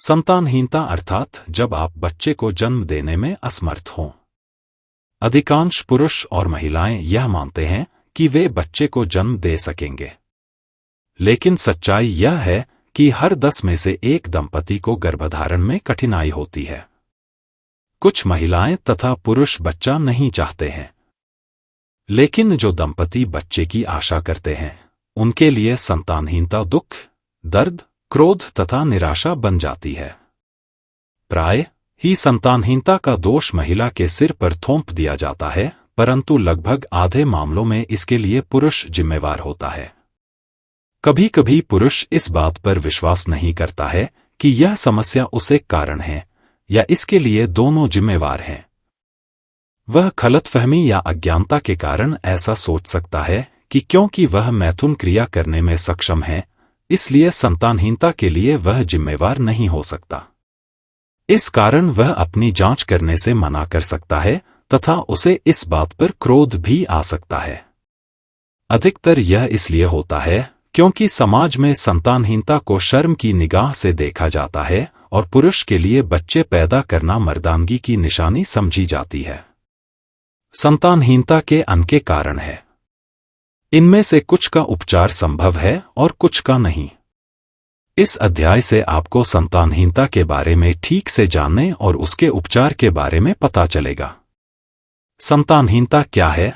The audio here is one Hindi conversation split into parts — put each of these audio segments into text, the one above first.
संतानहीनता अर्थात जब आप बच्चे को जन्म देने में असमर्थ हों। अधिकांश पुरुष और महिलाएं यह मानते हैं कि वे बच्चे को जन्म दे सकेंगे, लेकिन सच्चाई यह है कि हर 10 में से एक दंपति को गर्भधारण में कठिनाई होती है। कुछ महिलाएं तथा पुरुष बच्चा नहीं चाहते हैं, लेकिन जो दंपति बच्चे की आशा करते हैं उनके लिए संतानहीनता दुख, दर्द, क्रोध तथा निराशा बन जाती है। प्राय ही संतानहीनता का दोष महिला के सिर पर थोप दिया जाता है, परंतु लगभग आधे मामलों में इसके लिए पुरुष जिम्मेवार होता है। कभी कभी पुरुष इस बात पर विश्वास नहीं करता है कि यह समस्या उसे कारण है या इसके लिए दोनों जिम्मेवार हैं। वह गलतफहमी या अज्ञानता के कारण ऐसा सोच सकता है कि क्योंकि वह मैथुन क्रिया करने में सक्षम है, इसलिए संतानहीनता के लिए वह जिम्मेवार नहीं हो सकता। इस कारण वह अपनी जांच करने से मना कर सकता है तथा उसे इस बात पर क्रोध भी आ सकता है। अधिकतर यह इसलिए होता है क्योंकि समाज में संतानहीनता को शर्म की निगाह से देखा जाता है और पुरुष के लिए बच्चे पैदा करना मर्दानगी की निशानी समझी जाती है। संतानहीनता के अनेक कारण है। इनमें से कुछ का उपचार संभव है और कुछ का नहीं। इस अध्याय से आपको संतानहीनता के बारे में ठीक से जानने और उसके उपचार के बारे में पता चलेगा। संतानहीनता क्या है?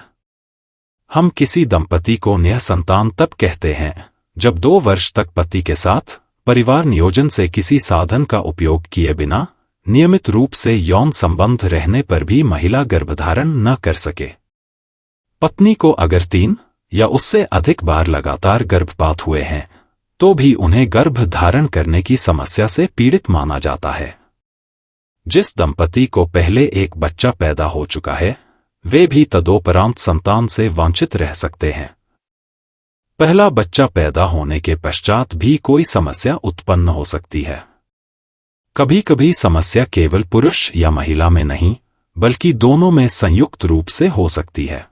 हम किसी दंपति को निःसंतान तब कहते हैं जब 2 वर्ष तक पति के साथ परिवार नियोजन से किसी साधन का उपयोग किए बिना नियमित रूप से यौन संबंध रहने पर भी महिला गर्भधारण न कर सके। पत्नी को अगर 3 या उससे अधिक बार लगातार गर्भपात हुए हैं तो भी उन्हें गर्भ धारण करने की समस्या से पीड़ित माना जाता है। जिस दंपति को पहले एक बच्चा पैदा हो चुका है वे भी तदोपरांत संतान से वंचित रह सकते हैं। पहला बच्चा पैदा होने के पश्चात भी कोई समस्या उत्पन्न हो सकती है। कभी कभी समस्या केवल पुरुष या महिला में नहीं बल्कि दोनों में संयुक्त रूप से हो सकती है।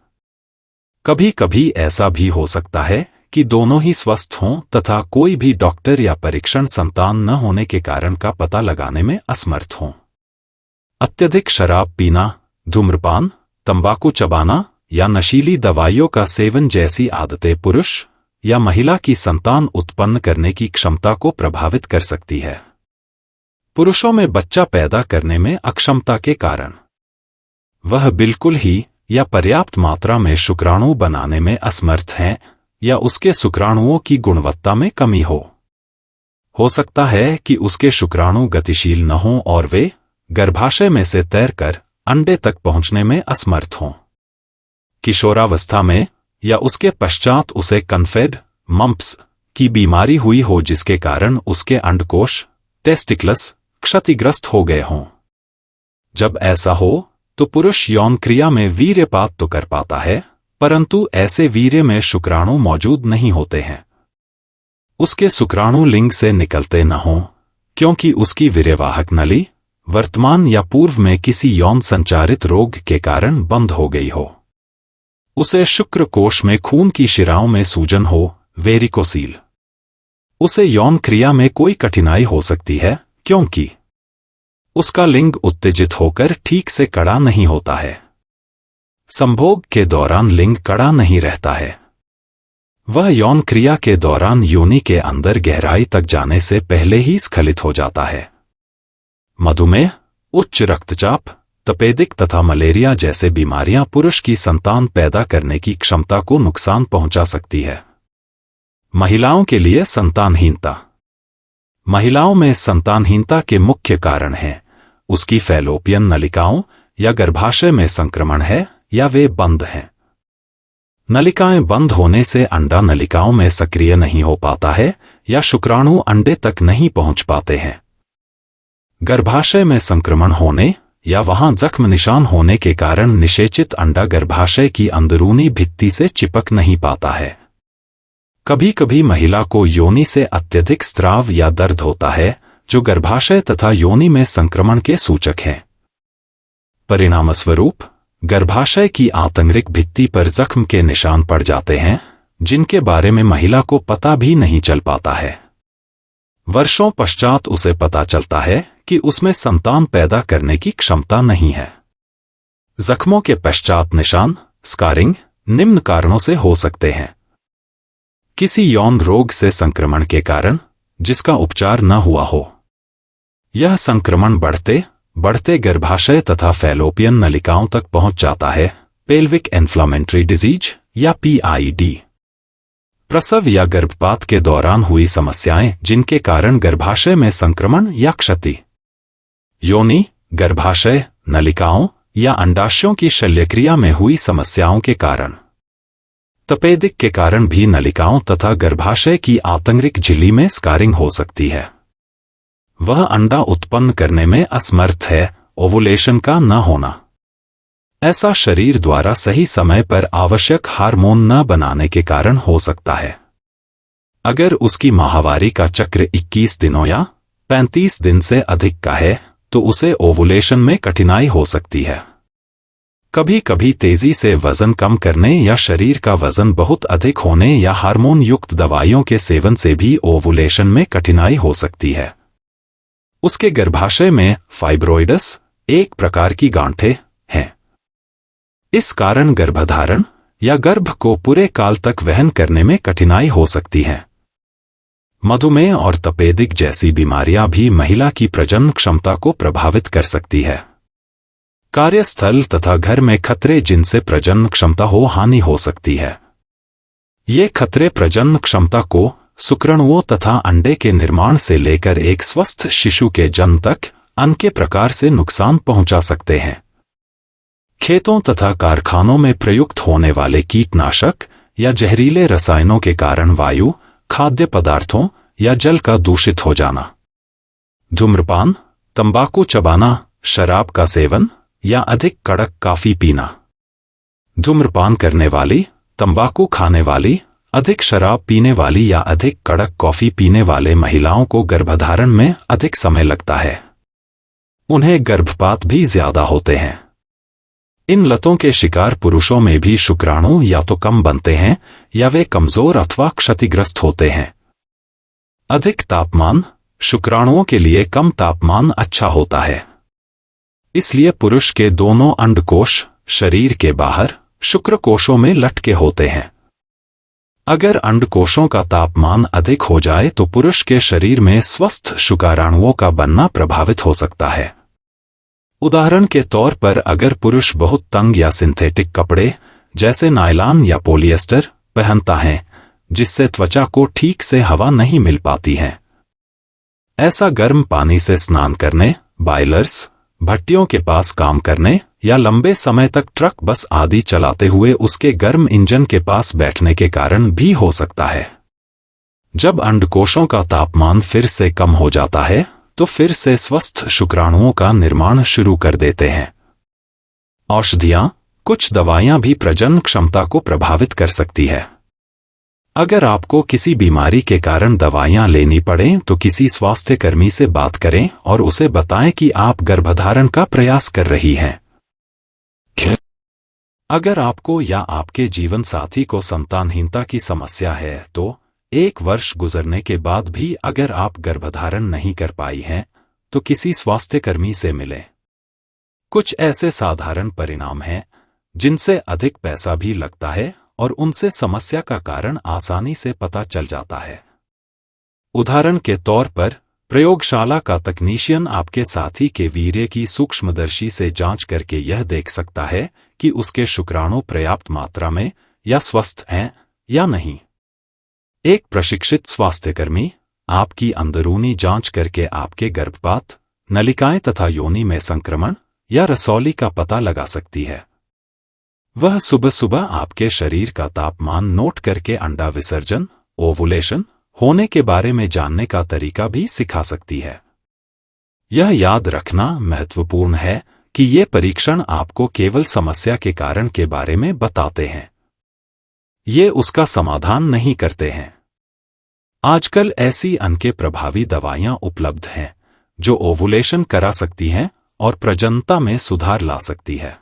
कभी कभी ऐसा भी हो सकता है कि दोनों ही स्वस्थ हों तथा कोई भी डॉक्टर या परीक्षण संतान न होने के कारण का पता लगाने में असमर्थ हों। अत्यधिक शराब पीना, धूम्रपान, तंबाकू चबाना या नशीली दवाइयों का सेवन जैसी आदतें पुरुष या महिला की संतान उत्पन्न करने की क्षमता को प्रभावित कर सकती है। पुरुषों में बच्चा पैदा करने में अक्षमता के कारण वह बिल्कुल ही या पर्याप्त मात्रा में शुक्राणु बनाने में असमर्थ हैं या उसके शुक्राणुओं की गुणवत्ता में कमी हो सकता है कि उसके शुक्राणु गतिशील न हों और वे गर्भाशय में से तैरकर अंडे तक पहुंचने में असमर्थ हों। किशोरावस्था में या उसके पश्चात उसे कन्फेड मम्प्स की बीमारी हुई हो जिसके कारण उसके अंडकोश टेस्टिकल्स क्षतिग्रस्त हो गए हों। जब ऐसा हो तो पुरुष यौन क्रिया में वीर्यपात तो कर पाता है, परंतु ऐसे वीर्य में शुक्राणु मौजूद नहीं होते हैं। उसके शुक्राणु लिंग से निकलते न हों क्योंकि उसकी वीर्यवाहक नली वर्तमान या पूर्व में किसी यौन संचारित रोग के कारण बंद हो गई हो। उसे शुक्र कोश में खून की शिराओं में सूजन हो, वेरिकोसील। उसे यौन क्रिया में कोई कठिनाई हो सकती है क्योंकि उसका लिंग उत्तेजित होकर ठीक से कड़ा नहीं होता है। संभोग के दौरान लिंग कड़ा नहीं रहता है। वह यौन क्रिया के दौरान योनि के अंदर गहराई तक जाने से पहले ही स्खलित हो जाता है। मधुमेह, उच्च रक्तचाप, तपेदिक तथा मलेरिया जैसे बीमारियां पुरुष की संतान पैदा करने की क्षमता को नुकसान पहुंचा सकती है। महिलाओं के लिए संतानहीनता। महिलाओं में संतानहीनता के मुख्य कारण हैं उसकी फैलोपियन नलिकाओं या गर्भाशय में संक्रमण है या वे बंद हैं। नलिकाएं बंद होने से अंडा नलिकाओं में सक्रिय नहीं हो पाता है या शुक्राणु अंडे तक नहीं पहुंच पाते हैं। गर्भाशय में संक्रमण होने या वहां जख्म निशान होने के कारण निषेचित अंडा गर्भाशय की अंदरूनी भित्ति से चिपक नहीं पाता है। कभी कभी महिला को योनि से अत्यधिक स्राव या दर्द होता है जो गर्भाशय तथा योनि में संक्रमण के सूचक हैं। परिणामस्वरूप गर्भाशय की आंतरिक भित्ति पर जख्म के निशान पड़ जाते हैं जिनके बारे में महिला को पता भी नहीं चल पाता है। वर्षों पश्चात उसे पता चलता है कि उसमें संतान पैदा करने की क्षमता नहीं है। जख्मों के पश्चात निशान, स्कारिंग, निम्न कारणों से हो सकते हैं। किसी यौन रोग से संक्रमण के कारण जिसका उपचार न हुआ हो। यह संक्रमण बढ़ते बढ़ते गर्भाशय तथा फैलोपियन नलिकाओं तक पहुंच जाता है। पेल्विक इन्फ्लेमेटरी डिजीज या PID। प्रसव या गर्भपात के दौरान हुई समस्याएं जिनके कारण गर्भाशय में संक्रमण या क्षति। योनि, गर्भाशय, नलिकाओं या अंडाशयों की शल्यक्रिया में हुई समस्याओं के कारण। तपेदिक के कारण भी नलिकाओं तथा गर्भाशय की आंतरिक झिल्ली में स्कारिंग हो सकती है। वह अंडा उत्पन्न करने में असमर्थ है। ओवुलेशन का न होना। ऐसा शरीर द्वारा सही समय पर आवश्यक हार्मोन न बनाने के कारण हो सकता है। अगर उसकी माहवारी का चक्र 21 दिनों या 35 दिन से अधिक का है तो उसे ओवुलेशन में कठिनाई हो सकती है। कभी कभी तेजी से वजन कम करने या शरीर का वजन बहुत अधिक होने या हार्मोन युक्त दवाइयों के सेवन से भी ओवुलेशन में कठिनाई हो सकती है। उसके गर्भाशय में फाइब्रोइडस, एक प्रकार की गांठें, हैं। इस कारण गर्भधारण या गर्भ को पूरे काल तक वहन करने में कठिनाई हो सकती है। मधुमेह और तपेदिक जैसी बीमारियां भी महिला की प्रजनन क्षमता को प्रभावित कर सकती है। कार्यस्थल तथा घर में खतरे जिनसे प्रजनन क्षमता हो हानि हो सकती है। ये खतरे प्रजनन क्षमता को, शुक्राणुओं तथा अंडे के निर्माण से लेकर एक स्वस्थ शिशु के जन्म तक अनेक प्रकार से नुकसान पहुंचा सकते हैं। खेतों तथा कारखानों में प्रयुक्त होने वाले कीटनाशक या जहरीले रसायनों के कारण वायु, खाद्य पदार्थों या जल का दूषित हो जाना। धूम्रपान, तंबाकू चबाना, शराब का सेवन या अधिक कड़क कॉफी पीना। धूम्रपान करने वाली, तंबाकू खाने वाली, अधिक शराब पीने वाली या अधिक कड़क कॉफी पीने वाले महिलाओं को गर्भधारण में अधिक समय लगता है। उन्हें गर्भपात भी ज्यादा होते हैं। इन लतों के शिकार पुरुषों में भी शुक्राणु या तो कम बनते हैं या वे कमजोर अथवा क्षतिग्रस्त होते हैं। अधिक तापमान, शुक्राणुओं के लिए कम तापमान अच्छा होता है। इसलिए पुरुष के दोनों अंडकोश शरीर के बाहर शुक्रकोशों में लटके होते हैं। अगर अंडकोशों का तापमान अधिक हो जाए तो पुरुष के शरीर में स्वस्थ शुक्राणुओं का बनना प्रभावित हो सकता है। उदाहरण के तौर पर अगर पुरुष बहुत तंग या सिंथेटिक कपड़े जैसे नायलॉन या पॉलिएस्टर पहनता है जिससे त्वचा को ठीक से हवा नहीं मिल पाती है। ऐसा गर्म पानी से स्नान करने, बॉयलर्स, भट्टियों के पास काम करने या लंबे समय तक ट्रक बस आदि चलाते हुए उसके गर्म इंजन के पास बैठने के कारण भी हो सकता है। जब अंडकोशों का तापमान फिर से कम हो जाता है तो फिर से स्वस्थ शुक्राणुओं का निर्माण शुरू कर देते हैं। औषधियां, कुछ दवाइयां भी प्रजनन क्षमता को प्रभावित कर सकती है। अगर आपको किसी बीमारी के कारण दवाइयां लेनी पड़े तो किसी स्वास्थ्य कर्मी से बात करें और उसे बताएं कि आप गर्भधारण का प्रयास कर रही हैं। अगर आपको या आपके जीवन साथी को संतानहीनता की समस्या है तो 1 वर्ष गुजरने के बाद भी अगर आप गर्भधारण नहीं कर पाई हैं तो किसी स्वास्थ्य कर्मी से मिलें। कुछ ऐसे साधारण परिणाम हैं जिनसे अधिक पैसा भी लगता है और उनसे समस्या का कारण आसानी से पता चल जाता है। उदाहरण के तौर पर प्रयोगशाला का तकनीशियन आपके साथी के वीर्य की सूक्ष्मदर्शी से जांच करके यह देख सकता है कि उसके शुक्राणु पर्याप्त मात्रा में या स्वस्थ हैं या नहीं। एक प्रशिक्षित स्वास्थ्यकर्मी आपकी अंदरूनी जांच करके आपके गर्भपात, नलिकाएं तथा योनि में संक्रमण या रसौली का पता लगा सकती है। वह सुबह सुबह आपके शरीर का तापमान नोट करके अंडा विसर्जन, ओवुलेशन होने के बारे में जानने का तरीका भी सिखा सकती है। यह याद रखना महत्वपूर्ण है कि ये परीक्षण आपको केवल समस्या के कारण के बारे में बताते हैं। ये उसका समाधान नहीं करते हैं। आजकल ऐसी अनेक प्रभावी दवाइयां उपलब्ध हैं जो ओवुलेशन करा सकती हैं और प्रजननता में सुधार ला सकती है।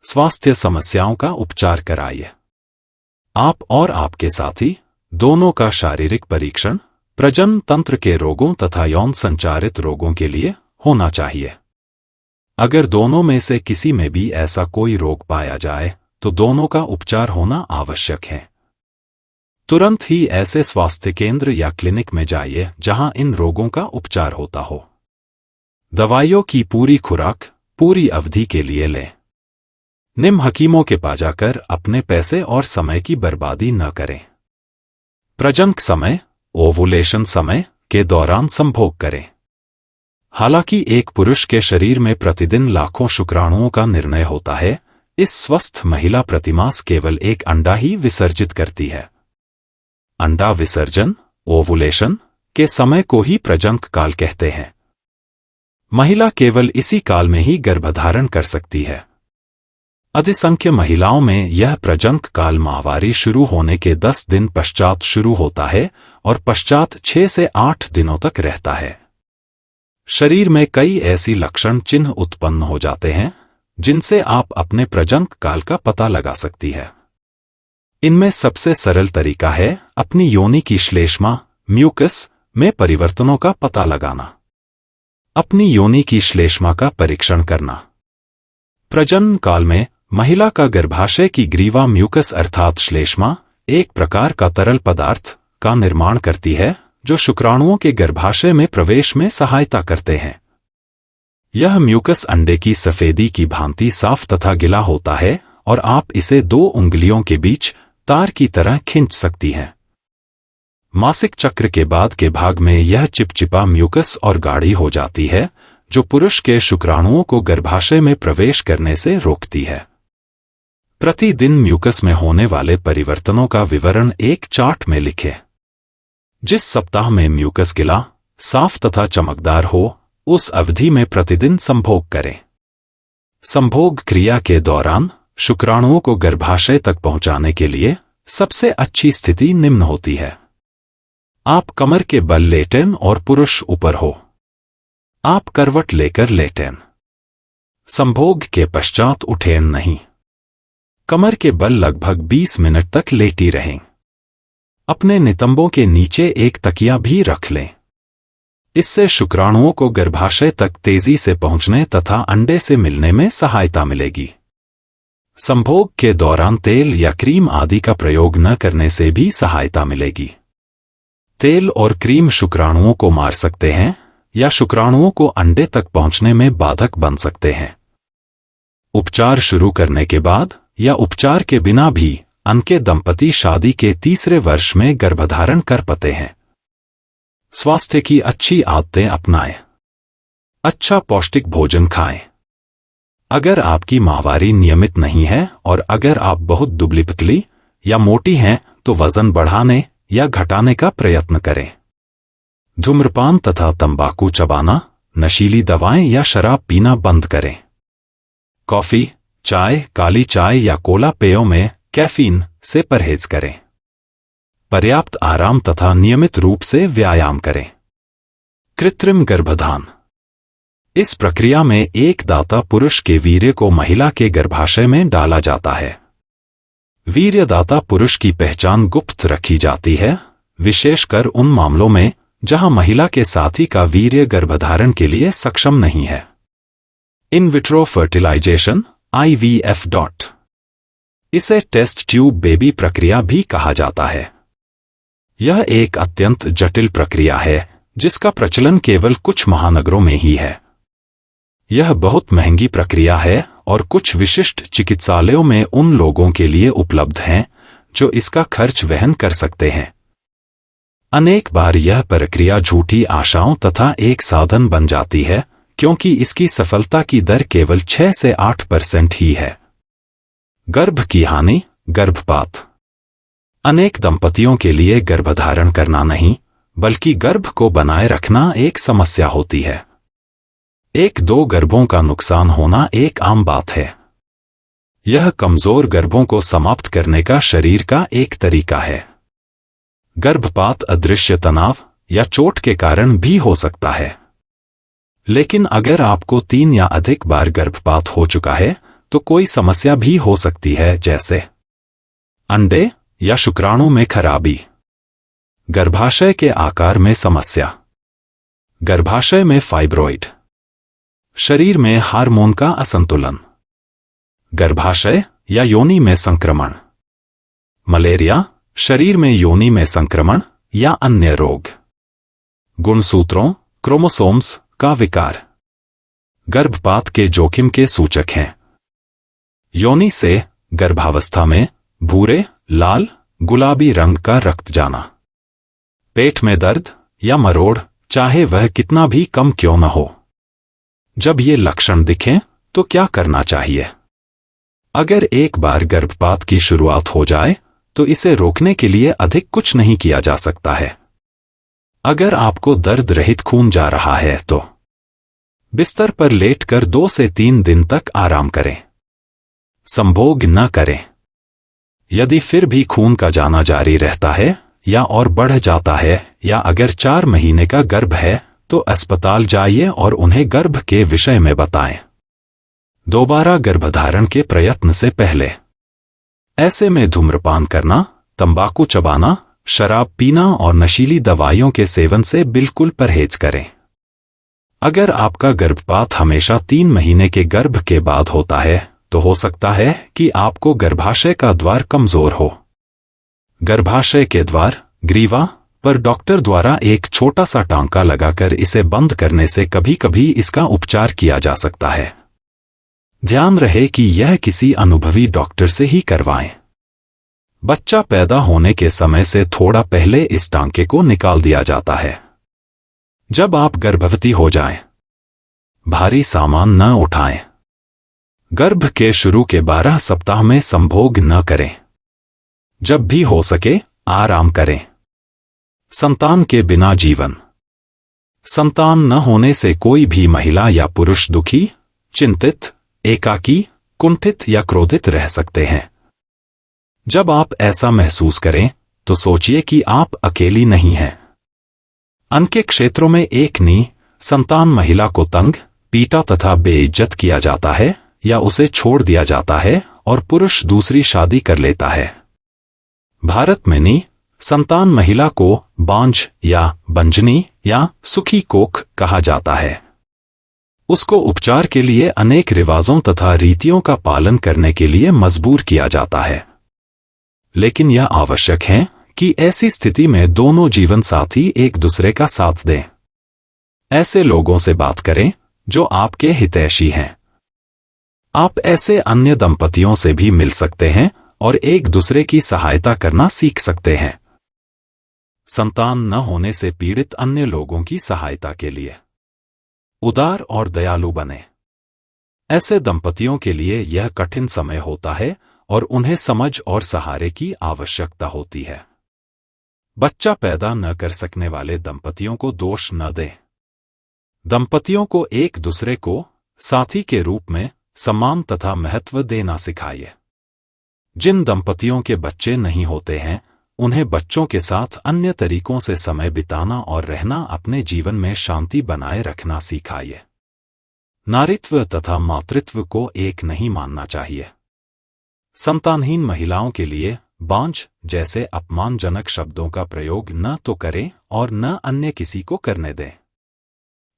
स्वास्थ्य समस्याओं का उपचार कराइए। आप और आपके साथी दोनों का शारीरिक परीक्षण, प्रजनन तंत्र के रोगों तथा यौन संचारित रोगों के लिए होना चाहिए। अगर दोनों में से किसी में भी ऐसा कोई रोग पाया जाए तो दोनों का उपचार होना आवश्यक है। तुरंत ही ऐसे स्वास्थ्य केंद्र या क्लिनिक में जाइए जहां इन रोगों का उपचार होता हो। दवाइयों की पूरी खुराक पूरी अवधि के लिए लें। निम्न हकीमों के पास जाकर अपने पैसे और समय की बर्बादी न करें। प्रजनन समय ओवुलेशन समय के दौरान संभोग करें। हालांकि एक पुरुष के शरीर में प्रतिदिन लाखों शुक्राणुओं का निर्णय होता है, इस स्वस्थ महिला प्रतिमास केवल एक अंडा ही विसर्जित करती है। अंडा विसर्जन ओवुलेशन के समय को ही प्रजनन काल कहते हैं। महिला केवल इसी काल में ही गर्भधारण कर सकती है। अधिसंख्य महिलाओं में यह प्रजनन काल माहवारी शुरू होने के 10 दिन पश्चात शुरू होता है और पश्चात 6 से 8 दिनों तक रहता है। शरीर में कई ऐसी लक्षण चिन्ह उत्पन्न हो जाते हैं जिनसे आप अपने प्रजनन काल का पता लगा सकती है। इनमें सबसे सरल तरीका है अपनी योनि की श्लेष्मा म्यूकस में परिवर्तनों का पता लगाना। अपनी योनि की श्लेष्मा का परीक्षण करना। प्रजनन काल में महिला का गर्भाशय की ग्रीवा म्यूकस अर्थात श्लेष्मा एक प्रकार का तरल पदार्थ का निर्माण करती है जो शुक्राणुओं के गर्भाशय में प्रवेश में सहायता करते हैं। यह म्यूकस अंडे की सफेदी की भांति साफ तथा गिला होता है और आप इसे 2 उंगलियों के बीच तार की तरह खींच सकती हैं। मासिक चक्र के बाद के भाग में यह चिपचिपा म्यूकस और गाढ़ी हो जाती है जो पुरुष के शुक्राणुओं को गर्भाशय में प्रवेश करने से रोकती है। प्रतिदिन म्यूकस में होने वाले परिवर्तनों का विवरण एक चार्ट में लिखें। जिस सप्ताह में म्यूकस गिला, साफ तथा चमकदार हो, उस अवधि में प्रतिदिन संभोग करें। संभोग क्रिया के दौरान शुक्राणुओं को गर्भाशय तक पहुंचाने के लिए सबसे अच्छी स्थिति निम्न होती है। आप कमर के बल लेटें और पुरुष ऊपर हो। आप करवट लेकर लेटें। संभोग के पश्चात उठें नहीं। कमर के बल लगभग 20 मिनट तक लेटी रहें। अपने नितंबों के नीचे एक तकिया भी रख लें। इससे शुक्राणुओं को गर्भाशय तक तेजी से पहुंचने तथा अंडे से मिलने में सहायता मिलेगी। संभोग के दौरान तेल या क्रीम आदि का प्रयोग न करने से भी सहायता मिलेगी। तेल और क्रीम शुक्राणुओं को मार सकते हैं या शुक्राणुओं को अंडे तक पहुंचने में बाधक बन सकते हैं। उपचार शुरू करने के बाद या उपचार के बिना भी अनके दंपति शादी के 3रे वर्ष में गर्भधारण कर पाते हैं। स्वास्थ्य की अच्छी आदतें अपनाएं। अच्छा पौष्टिक भोजन खाएं। अगर आपकी माहवारी नियमित नहीं है और अगर आप बहुत दुबली पतली या मोटी हैं तो वजन बढ़ाने या घटाने का प्रयत्न करें। धूम्रपान तथा तंबाकू चबाना, नशीली दवाएं या शराब पीना बंद करें। कॉफी, चाय, काली चाय या कोला पेयों में कैफीन से परहेज करें। पर्याप्त आराम तथा नियमित रूप से व्यायाम करें। कृत्रिम गर्भधान। इस प्रक्रिया में एक दाता पुरुष के वीर्य को महिला के गर्भाशय में डाला जाता है। वीर्यदाता पुरुष की पहचान गुप्त रखी जाती है, विशेषकर उन मामलों में जहां महिला के साथी का वीर्य गर्भधारण के लिए सक्षम नहीं है। In vitro fertilization IVF. इसे टेस्ट ट्यूब बेबी प्रक्रिया भी कहा जाता है। यह एक अत्यंत जटिल प्रक्रिया है जिसका प्रचलन केवल कुछ महानगरों में ही है। यह बहुत महंगी प्रक्रिया है और कुछ विशिष्ट चिकित्सालयों में उन लोगों के लिए उपलब्ध हैं जो इसका खर्च वहन कर सकते हैं। अनेक बार यह प्रक्रिया झूठी आशाओं तथा एक साधन बन जाती है क्योंकि इसकी सफलता की दर केवल 6 से 8% ही है। गर्भ की हानि, गर्भपात। अनेक दंपतियों के लिए गर्भधारण करना नहीं बल्कि गर्भ को बनाए रखना एक समस्या होती है। 1-2 गर्भों का नुकसान होना एक आम बात है। यह कमजोर गर्भों को समाप्त करने का शरीर का एक तरीका है। गर्भपात अदृश्य तनाव या चोट के कारण भी हो सकता है। लेकिन अगर आपको 3 या अधिक बार गर्भपात हो चुका है तो कोई समस्या भी हो सकती है, जैसे अंडे या शुक्राणु में खराबी। गर्भाशय के आकार में समस्या। गर्भाशय में फाइब्रॉइड। शरीर में हार्मोन का असंतुलन। गर्भाशय या योनि में संक्रमण। मलेरिया, शरीर में योनि में संक्रमण या अन्य रोग। गुणसूत्रों, क्रोमोसोम्स का विकार गर्भपात के जोखिम के सूचक हैं। योनि से गर्भावस्था में भूरे, लाल, गुलाबी रंग का रक्त जाना। पेट में दर्द या मरोड़, चाहे वह कितना भी कम क्यों न हो। जब ये लक्षण दिखें तो क्या करना चाहिए? अगर एक बार गर्भपात की शुरुआत हो जाए तो इसे रोकने के लिए अधिक कुछ नहीं किया जा सकता है। अगर आपको दर्द रहित खून जा रहा है तो बिस्तर पर लेटकर 2 से 3 दिन तक आराम करें। संभोग न करें। यदि फिर भी खून का जाना जारी रहता है या और बढ़ जाता है या अगर 4 महीने का गर्भ है तो अस्पताल जाइए और उन्हें गर्भ के विषय में बताएं। दोबारा गर्भधारण के प्रयत्न से पहले ऐसे में धूम्रपान करना, तंबाकू चबाना, शराब पीना और नशीली दवाइयों के सेवन से बिल्कुल परहेज करें। अगर आपका गर्भपात हमेशा 3 महीने के गर्भ के बाद होता है तो हो सकता है कि आपको गर्भाशय का द्वार कमजोर हो। गर्भाशय के द्वार, ग्रीवा पर डॉक्टर द्वारा एक छोटा सा टांका लगाकर इसे बंद करने से कभी-कभी इसका उपचार किया जा सकता है। ध्यान रहे कि यह किसी अनुभवी डॉक्टर से ही करवाएं। बच्चा पैदा होने के समय से थोड़ा पहले इस टांके को निकाल दिया जाता है। जब आप गर्भवती हो जाएं, भारी सामान न उठाएं। गर्भ के शुरू के 12 सप्ताह में संभोग न करें। जब भी हो सके आराम करें। संतान के बिना जीवन। संतान न होने से कोई भी महिला या पुरुष दुखी, चिंतित, एकाकी, कुंठित या क्रोधित रह सकते हैं। जब आप ऐसा महसूस करें तो सोचिए कि आप अकेली नहीं हैं। अन्य क्षेत्रों में एक संतान महिला को तंग, पीटा तथा बेइज्जत किया जाता है या उसे छोड़ दिया जाता है और पुरुष दूसरी शादी कर लेता है। भारत में संतान महिला को बांझ या बंजनी या सुखी कोख कहा जाता है। उसको उपचार के लिए अनेक रिवाजों तथा रीतियों का पालन करने के लिए मजबूर किया जाता है। लेकिन यह आवश्यक है कि ऐसी स्थिति में दोनों जीवन साथी एक दूसरे का साथ दें। ऐसे लोगों से बात करें जो आपके हितैषी हैं। आप ऐसे अन्य दंपतियों से भी मिल सकते हैं और एक दूसरे की सहायता करना सीख सकते हैं। संतान न होने से पीड़ित अन्य लोगों की सहायता के लिए उदार और दयालु बने। ऐसे दंपतियों के लिए यह कठिन समय होता है और उन्हें समझ और सहारे की आवश्यकता होती है। बच्चा पैदा न कर सकने वाले दंपतियों को दोष न दें। दंपतियों को एक दूसरे को साथी के रूप में सम्मान तथा महत्व देना सिखाइए। जिन दंपतियों के बच्चे नहीं होते हैं उन्हें बच्चों के साथ अन्य तरीकों से समय बिताना और रहना, अपने जीवन में शांति बनाए रखना सिखाइए। नारीत्व तथा मातृत्व को एक नहीं मानना चाहिए। संतानहीन महिलाओं के लिए बांझ जैसे अपमानजनक शब्दों का प्रयोग न तो करें और न अन्य किसी को करने दें।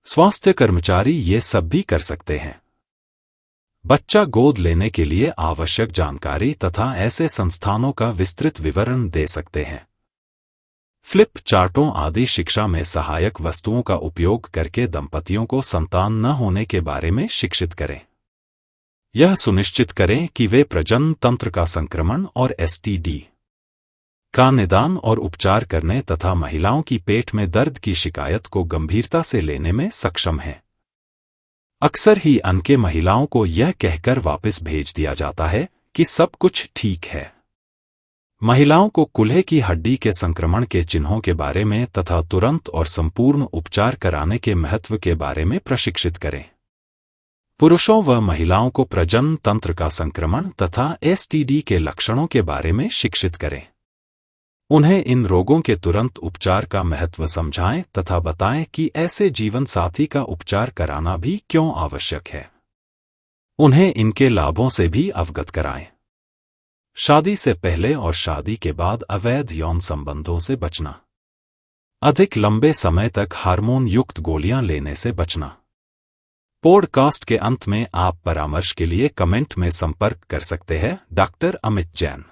स्वास्थ्य कर्मचारी ये सब भी कर सकते हैं। बच्चा गोद लेने के लिए आवश्यक जानकारी तथा ऐसे संस्थानों का विस्तृत विवरण दे सकते हैं। फ्लिप चार्टों आदि शिक्षा में सहायक वस्तुओं का उपयोग करके दंपतियों को संतान न होने के बारे में शिक्षित करें। यह सुनिश्चित करें कि वे प्रजनन तंत्र का संक्रमण और एसटीडी का निदान और उपचार करने तथा महिलाओं की पेट में दर्द की शिकायत को गंभीरता से लेने में सक्षम हैं। अक्सर ही अनके महिलाओं को यह कहकर वापस भेज दिया जाता है कि सब कुछ ठीक है। महिलाओं को कूल्हे की हड्डी के संक्रमण के चिन्हों के बारे में तथा तुरंत और संपूर्ण उपचार कराने के महत्व के बारे में प्रशिक्षित करें। पुरुषों व महिलाओं को प्रजनन तंत्र का संक्रमण तथा एसटीडी के लक्षणों के बारे में शिक्षित करें। उन्हें इन रोगों के तुरंत उपचार का महत्व समझाएं तथा बताएं कि ऐसे जीवन साथी का उपचार कराना भी क्यों आवश्यक है। उन्हें इनके लाभों से भी अवगत कराएं। शादी से पहले और शादी के बाद अवैध यौन संबंधों से बचना। अधिक लंबे समय तक हार्मोन युक्त गोलियां लेने से बचना। पॉडकास्ट के अंत में आप परामर्श के लिए कमेंट में संपर्क कर सकते हैं। डॉक्टर अमित जैन।